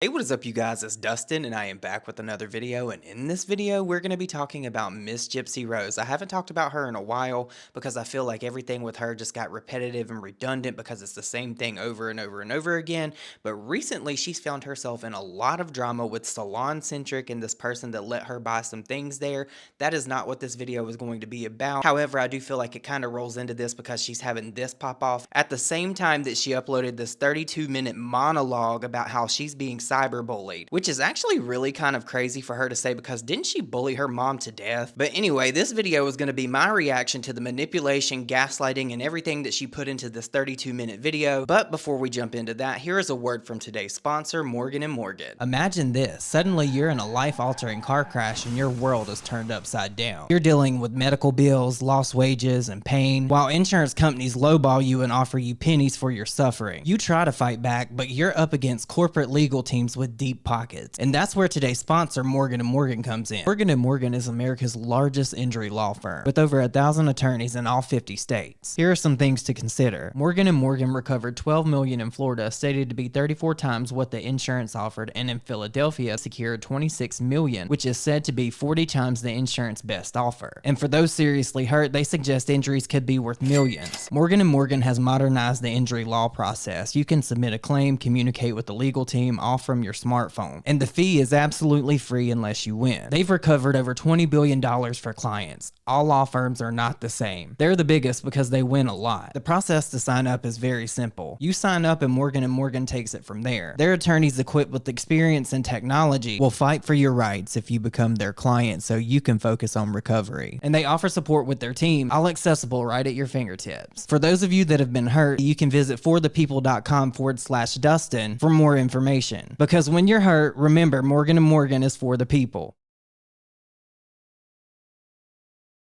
Hey, what is up, you guys? It's Dustin, and I am back with another video. And in this video, we're going to be talking about Miss Gypsy Rose. I haven't talked about her in a while because I feel like everything with her just got repetitive and redundant because it's the same thing over and over and over again. But recently, she's found herself in a lot of drama with Salon Centric and this person that let her buy some things there. That is not what this video is going to be about. However, I do feel like it kind of rolls into this because she's having this pop off at the same time that she uploaded this 32-minute monologue about how she's being cyberbullied, which is actually really kind of crazy for her to say because didn't she bully her mom to death? But anyway, this video is going to be my reaction to the manipulation, gaslighting, and everything that she put into this 32-minute video. But before we jump into that, here is a word from today's sponsor, Morgan & Morgan. Imagine this. Suddenly you're in a life-altering car crash and your world is turned upside down. You're dealing with medical bills, lost wages, and pain, while insurance companies lowball you and offer you pennies for your suffering. You try to fight back, but you're up against corporate legal teams with deep pockets. And that's where today's sponsor, Morgan & Morgan, comes in. Morgan & Morgan is America's largest injury law firm, with over 1,000 attorneys in all 50 states. Here are some things to consider. Morgan & Morgan recovered $12 million in Florida, stated to be 34 times what the insurance offered, and in Philadelphia secured $26 million, which is said to be 40 times the insurance best offer. And for those seriously hurt, they suggest injuries could be worth millions. Morgan & Morgan has modernized the injury law process. You can submit a claim, communicate with the legal team, all from your smartphone. And the fee is absolutely free unless you win. They've recovered over $20 billion for clients. All law firms are not the same. They're the biggest because they win a lot. The process to sign up is very simple. You sign up and Morgan & Morgan takes it from there. Their attorneys equipped with experience and technology will fight for your rights if you become their client so you can focus on recovery. And they offer support with their team, all accessible right at your fingertips. For those of you that have been hurt, you can visit forthepeople.com/Dustin for more information. Because when you're hurt, remember Morgan & Morgan is for the people.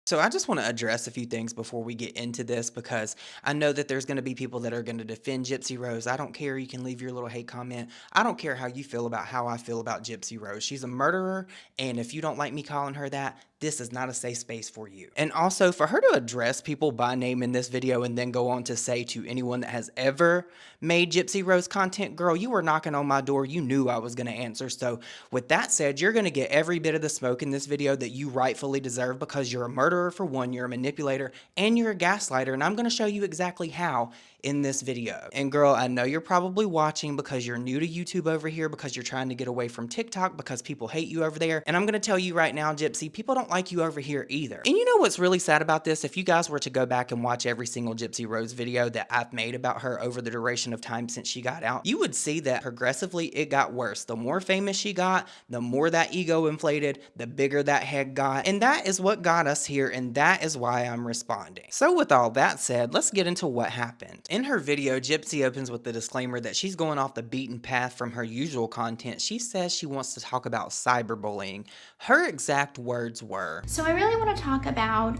So I just want to address a few things before we get into this because I know that there's going to be people that are going to defend Gypsy Rose. I don't care. You can leave your little hate comment. I don't care how you feel about how I feel about Gypsy Rose. She's a murderer, and if you don't like me calling her that, this is not a safe space for you. And also, for her to address people by name in this video and then go on to say to anyone that has ever made Gypsy Rose content, girl, you were knocking on my door. You knew I was going to answer. So with that said, you're going to get every bit of the smoke in this video that you rightfully deserve because you're a murderer for one, you're a manipulator, and you're a gaslighter. And I'm going to show you exactly how in this video. And girl, I know you're probably watching because you're new to YouTube over here, because you're trying to get away from TikTok because people hate you over there. And I'm going to tell you right now, Gypsy, people don't like you over here either. And you know what's really sad about this? If you guys were to go back and watch every single Gypsy Rose video that I've made about her over the duration of time since she got out, you would see that progressively it got worse. The more famous she got, the more that ego inflated, the bigger that head got. And that is what got us here, and that is why I'm responding. So with all that said, let's get into what happened. In her video, Gypsy opens with the disclaimer that she's going off the beaten path from her usual content. She says she wants to talk about cyberbullying. Her exact words were, So I really want to talk about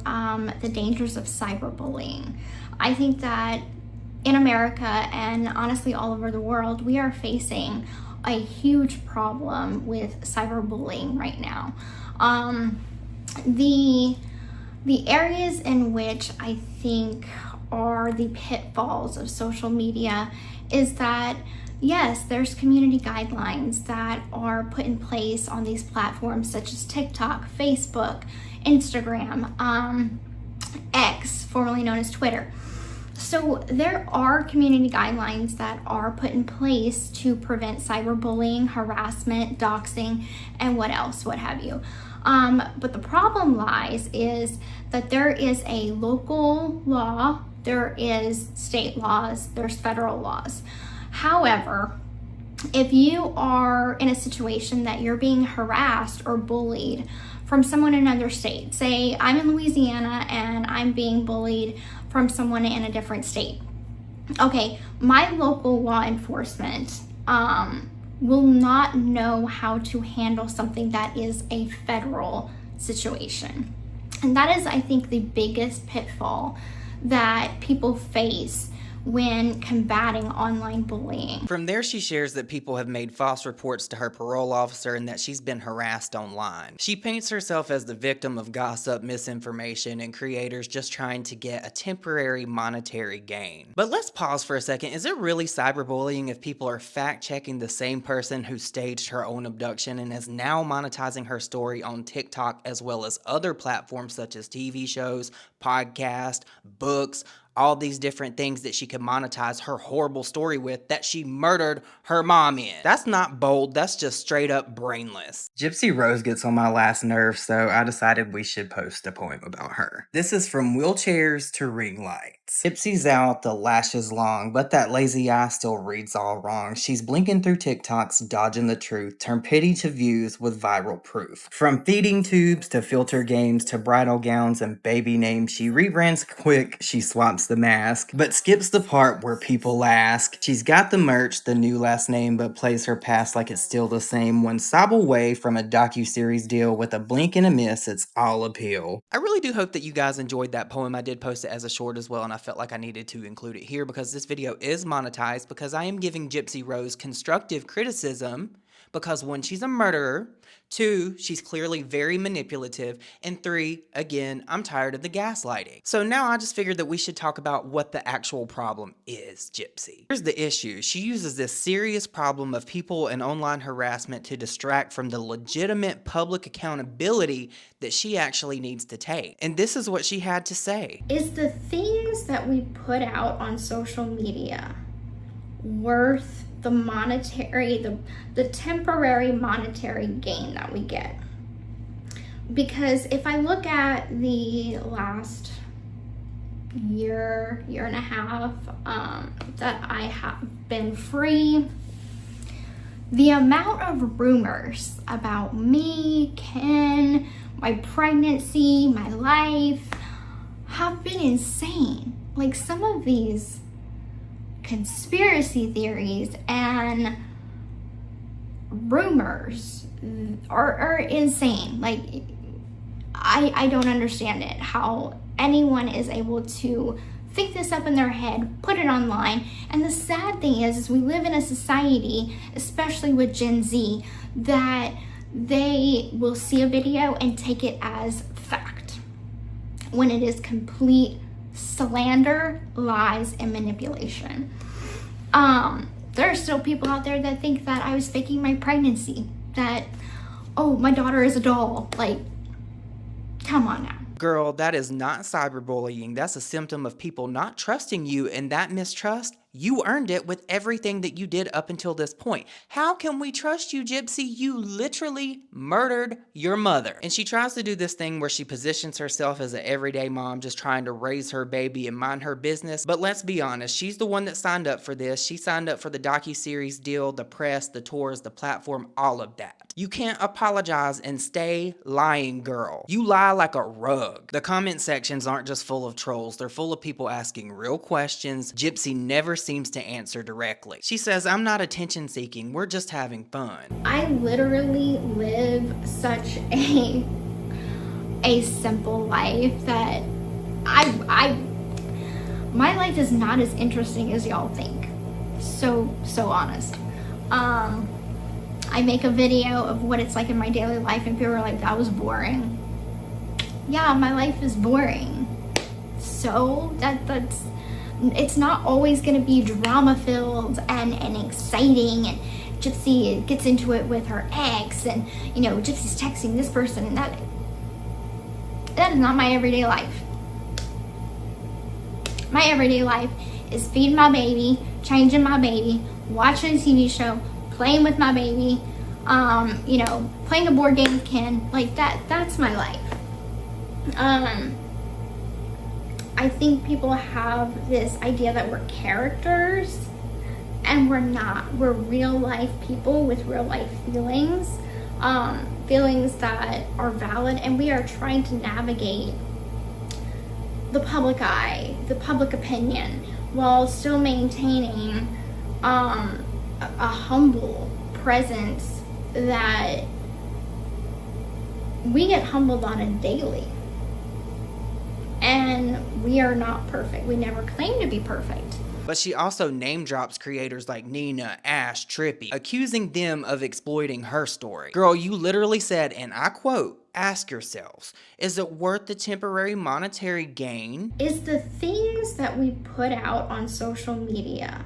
the dangers of cyberbullying. I think that in America and honestly all over the world, we are facing a huge problem with cyberbullying right now. The areas in which I think are the pitfalls of social media is that, yes, there's community guidelines that are put in place on these platforms such as TikTok, Facebook, Instagram, X, formerly known as Twitter. So there are community guidelines that are put in place to prevent cyberbullying, harassment, doxing, and what have you. But the problem lies is that there is a local law, there is state laws, there's federal laws. However, if you are in a situation that you're being harassed or bullied from someone in another state, say I'm in Louisiana and I'm being bullied from someone in a different state. Okay, my local law enforcement will not know how to handle something that is a federal situation. And that is, I think, the biggest pitfall that people face when combating online bullying. From there, she shares that people have made false reports to her parole officer and that she's been harassed online. She paints herself as the victim of gossip, misinformation, and creators just trying to get a temporary monetary gain. But let's pause for a second. Is it really cyberbullying if people are fact-checking the same person who staged her own abduction and is now monetizing her story on TikTok as well as other platforms such as TV shows, podcasts, books, all these different things that she could monetize her horrible story with that she murdered her mom in? That's not bold, that's just straight up brainless. Gypsy Rose gets on my last nerve, so I decided we should post a poem about her. This is From Wheelchairs to Ring Lights. Gypsy's out, the lashes long, but that lazy eye still reads all wrong. She's blinking through TikToks, dodging the truth, turn pity to views with viral proof. From feeding tubes to filter games to bridal gowns and baby names, she rebrands quick, she swaps the mask, but skips the part where people ask. She's got the merch, the new last name, but plays her past like it's still the same. One sob away from a docu-series deal with a blink and a miss, it's all appeal. I really do hope that you guys enjoyed that poem. I did post it as a short as well, and I felt like I needed to include it here because this video is monetized because I am giving Gypsy Rose constructive criticism because 1, she's a murderer, 2, she's clearly very manipulative, and 3, again, I'm tired of the gaslighting. So now I just figured that we should talk about what the actual problem is, Gypsy. Here's the issue. She uses this serious problem of people and online harassment to distract from the legitimate public accountability that she actually needs to take. And this is what she had to say. Is the things that we put out on social media worth the monetary, the temporary monetary gain that we get? Because if I look at the last year and a half that I have been free, the amount of rumors about me, Ken, my pregnancy, my life have been insane. Like, some of these conspiracy theories and rumors are insane. Like, I don't understand it, how anyone is able to think this up in their head, put it online. And the sad thing is we live in a society, especially with Gen Z, that they will see a video and take it as fact when it is complete slander, lies, and manipulation. There are still people out there that think that I was faking my pregnancy, that, oh, my daughter is a doll. Like, come on now. Girl, that is not cyberbullying. That's a symptom of people not trusting you, and that mistrust, you earned it with everything that you did up until this point. How can we trust you, Gypsy? You literally murdered your mother. And she tries to do this thing where she positions herself as an everyday mom just trying to raise her baby and mind her business. But let's be honest, she's the one that signed up for this. She signed up for the docuseries deal, the press, the tours, the platform, all of that. You can't apologize and stay lying, girl. You lie like a rug. The comment sections aren't just full of trolls. They're full of people asking real questions. Gypsy never seems to answer directly. She says, I'm not attention seeking. We're just having fun. I literally live such a simple life that my life is not as interesting as y'all think. So honest. I make a video of what it's like in my daily life and people are like, that was boring. Yeah, my life is boring. So that's it's not always going to be drama filled and exciting, and Gypsy gets into it with her ex, and you know, Gypsy's texting this person, and that is not my everyday life. My everyday life is feeding my baby, changing my baby, watching a TV show, playing with my baby, you know, playing a board game with Ken. Like, that's my life. I think people have this idea that we're characters, and we're not. We're real life people with real life feelings, feelings that are valid, and we are trying to navigate the public eye, the public opinion, while still maintaining a humble presence that we get humbled on a daily. And we are not perfect. We never claim to be perfect. But she also name drops creators like Nina, Ash, Trippy, accusing them of exploiting her story. Girl, you literally said, and I quote, "Ask yourselves, is it worth the temporary monetary gain?" Is the things that we put out on social media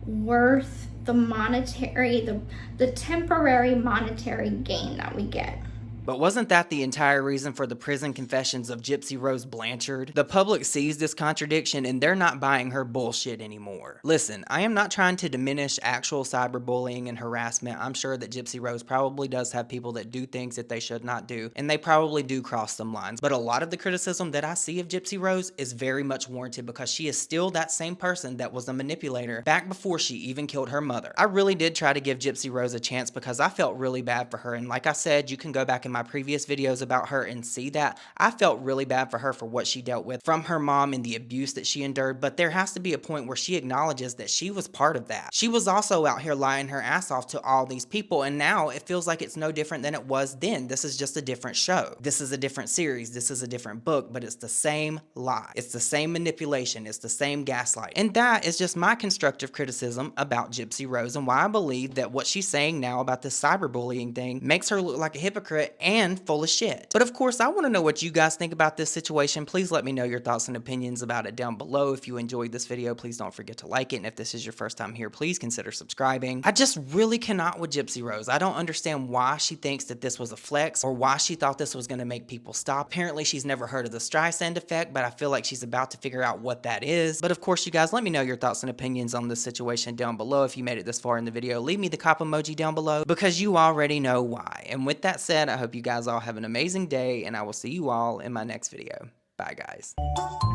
worth the temporary monetary gain that we get? But wasn't that the entire reason for the prison confessions of Gypsy Rose Blanchard? The public sees this contradiction and they're not buying her bullshit anymore. Listen, I am not trying to diminish actual cyberbullying and harassment. I'm sure that Gypsy Rose probably does have people that do things that they should not do, and they probably do cross some lines. But a lot of the criticism that I see of Gypsy Rose is very much warranted because she is still that same person that was a manipulator back before she even killed her mother. I really did try to give Gypsy Rose a chance because I felt really bad for her, and like I said, you can go back in my previous videos about her and see that I felt really bad for her for what she dealt with from her mom and the abuse that she endured. But there has to be a point where she acknowledges that she was part of that. She was also out here lying her ass off to all these people, and now it feels like it's no different than it was then. This is just a different show. This is a different series. This is a different book, but it's the same lie. It's the same manipulation. It's the same gaslight. And that is just my constructive criticism about Gypsy Rose and why I believe that what she's saying now about this cyberbullying thing makes her look like a hypocrite and full of shit. But of course, I want to know what you guys think about this situation. Please let me know your thoughts and opinions about it down below. If you enjoyed this video, please don't forget to like it. And if this is your first time here, please consider subscribing. I just really cannot with Gypsy Rose. I don't understand why she thinks that this was a flex or why she thought this was going to make people stop. Apparently, she's never heard of the Streisand effect, but I feel like she's about to figure out what that is. But of course, you guys, let me know your thoughts and opinions on this situation down below. If you made it this far in the video, leave me the cop emoji down below because you already know why. And with that said, I hope you guys all have an amazing day, and I will see you all in my next video. Bye, guys.